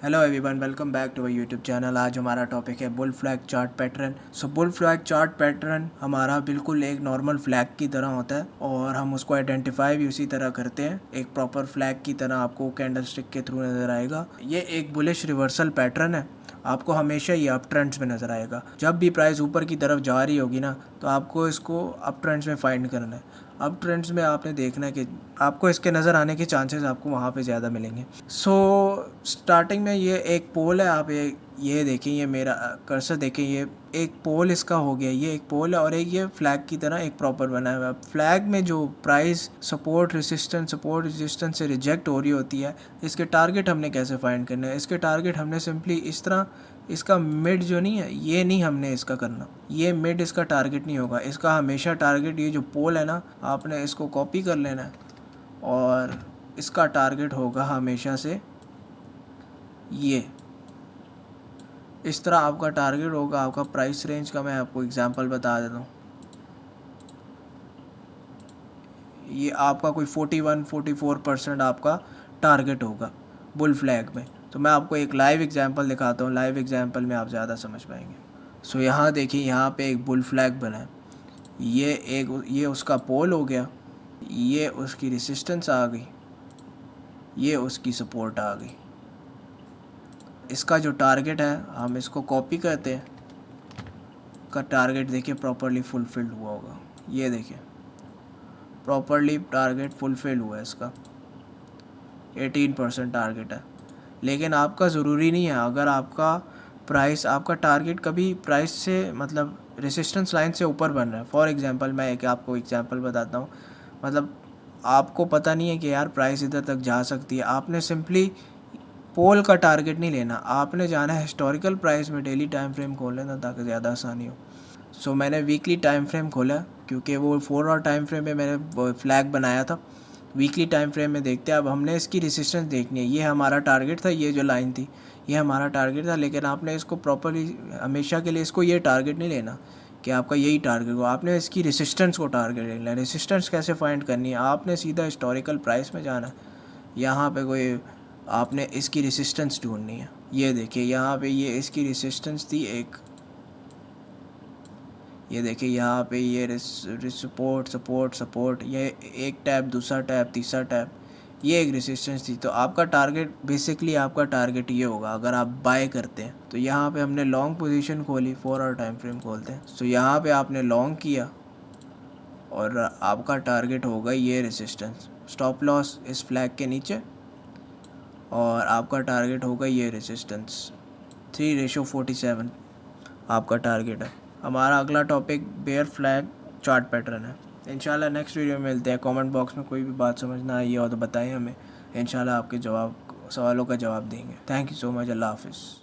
Hello everyone, welcome back to our YouTube channel. आज हमारा topic है bull flag chart pattern. Bull flag chart pattern हमारा बिल्कुल एक नॉर्मल फ्लैग की तरह होता है और हम उसको आइडेंटिफाई भी उसी तरह करते हैं। एक प्रॉपर फ्लैग की तरह आपको कैंडल स्टिक के थ्रू नज़र आएगा। ये एक बुलिश रिवर्सल पैटर्न है। आपको हमेशा ये अप ट्रेंड्स में नज़र आएगा। जब भी प्राइस ऊपर की तरफ जा रही होगी ना, तो आपको इसको अप ट्रेंड्स में फाइंड करना है। अप ट्रेंड्स में आपने देखना है कि आपको इसके नज़र आने के चांसेस आपको वहाँ पे ज़्यादा मिलेंगे। स्टार्टिंग में ये एक पोल है। आप ये देखें, ये मेरा कर्सर देखें, ये एक पोल इसका हो गया। ये एक पोल है और एक ये फ्लैग की तरह एक प्रॉपर बना हुआ है। फ्लैग में जो प्राइस सपोर्ट रेजिस्टेंस से रिजेक्ट हो रही होती है, इसके टारगेट हमने कैसे फाइंड करना है? इसके टारगेट हमने सिंपली इस तरह, इसका मिड जो नहीं है, ये नहीं हमने इसका करना। ये मिड इसका टारगेट नहीं होगा। इसका हमेशा टारगेट, ये जो पोल है ना, आपने इसको कॉपी कर लेना है और इसका टारगेट होगा हमेशा से ये इस तरह आपका टारगेट होगा। आपका प्राइस रेंज का मैं आपको एग्जांपल बता देता हूँ। ये आपका कोई 41-44% आपका टारगेट होगा बुल फ्लैग में। तो मैं आपको एक लाइव एग्जांपल दिखाता हूँ। लाइव एग्जांपल में आप ज़्यादा समझ पाएंगे। यहाँ देखिए, यहाँ पे एक बुल फ्लैग बना है। ये उसका पोल हो गया, ये उसकी रेसिस्टेंस आ गई, ये उसकी सपोर्ट आ गई। इसका जो टारगेट है हम इसको कॉपी करते हैं। का टारगेट देखिए प्रॉपरली फुलफिल्ड हुआ होगा। ये देखिए प्रॉपरली टारगेट फुलफिल हुआ है। इसका 18% टारगेट है। लेकिन आपका ज़रूरी नहीं है। अगर आपका टारगेट कभी प्राइस से मतलब रेसिस्टेंस लाइन से ऊपर बन रहा है। फॉर एग्जांपल मैं एक आपको एग्जांपल बताता हूँ। मतलब आपको पता नहीं है कि यार प्राइस इधर तक जा सकती है। आपने सिंपली पोल का टारगेट नहीं लेना, आपने जाना है हिस्टोरिकल प्राइस में। डेली टाइम फ्रेम खोल लेना ताकि ज़्यादा आसानी हो। मैंने वीकली टाइम फ्रेम खोला क्योंकि वो 4 आवर टाइम फ्रेम में मैंने फ्लैग बनाया था। वीकली टाइम फ्रेम में देखते हैं। अब हमने इसकी रेसिस्टेंस देखनी है। ये हमारा टारगेट था, ये जो लाइन थी ये हमारा टारगेट था। लेकिन आपने इसको प्रॉपरली हमेशा के लिए इसको ये टारगेट नहीं लेना कि आपका यही टारगेट हो। आपने इसकी रेसिस्टेंस को टारगेट लेना है। रेसिस्टेंस कैसे फाइंड करनी है? आपने सीधा हिस्टोरिकल प्राइस में जाना है। यहाँ पे कोई आपने इसकी रेसिस्टेंस ढूंढनी है। ये देखिए यहाँ पे ये इसकी रेसिस्टेंस थी एक। ये देखिए यहाँ पे ये सपोर्ट सपोर्ट सपोर्ट, ये एक टैप, दूसरा टैप, तीसरा टैप, ये एक रेसिस्टेंस थी। तो आपका टारगेट बेसिकली आपका टारगेट ये होगा अगर आप बाय करते हैं। तो यहाँ पे हमने लॉन्ग पोजीशन खोली, 4 आवर टाइम फ्रेम खोलते हैं। यहाँ पे आपने लॉन्ग किया और आपका टारगेट होगा ये रेसिस्टेंस। स्टॉप लॉस इस फ्लैग के नीचे और आपका टारगेट होगा ये रेसिस्टेंस। 3:47 आपका टारगेट है। हमारा अगला topic bear flag chart pattern है। इंशाल्लाह नेक्स्ट वीडियो में मिलते हैं। कमेंट बॉक्स में कोई भी बात समझ ना आई हो तो बताएं हमें। इंशाल्लाह आपके सवालों का जवाब देंगे। Thank you so much. अल्लाह हाफिज़।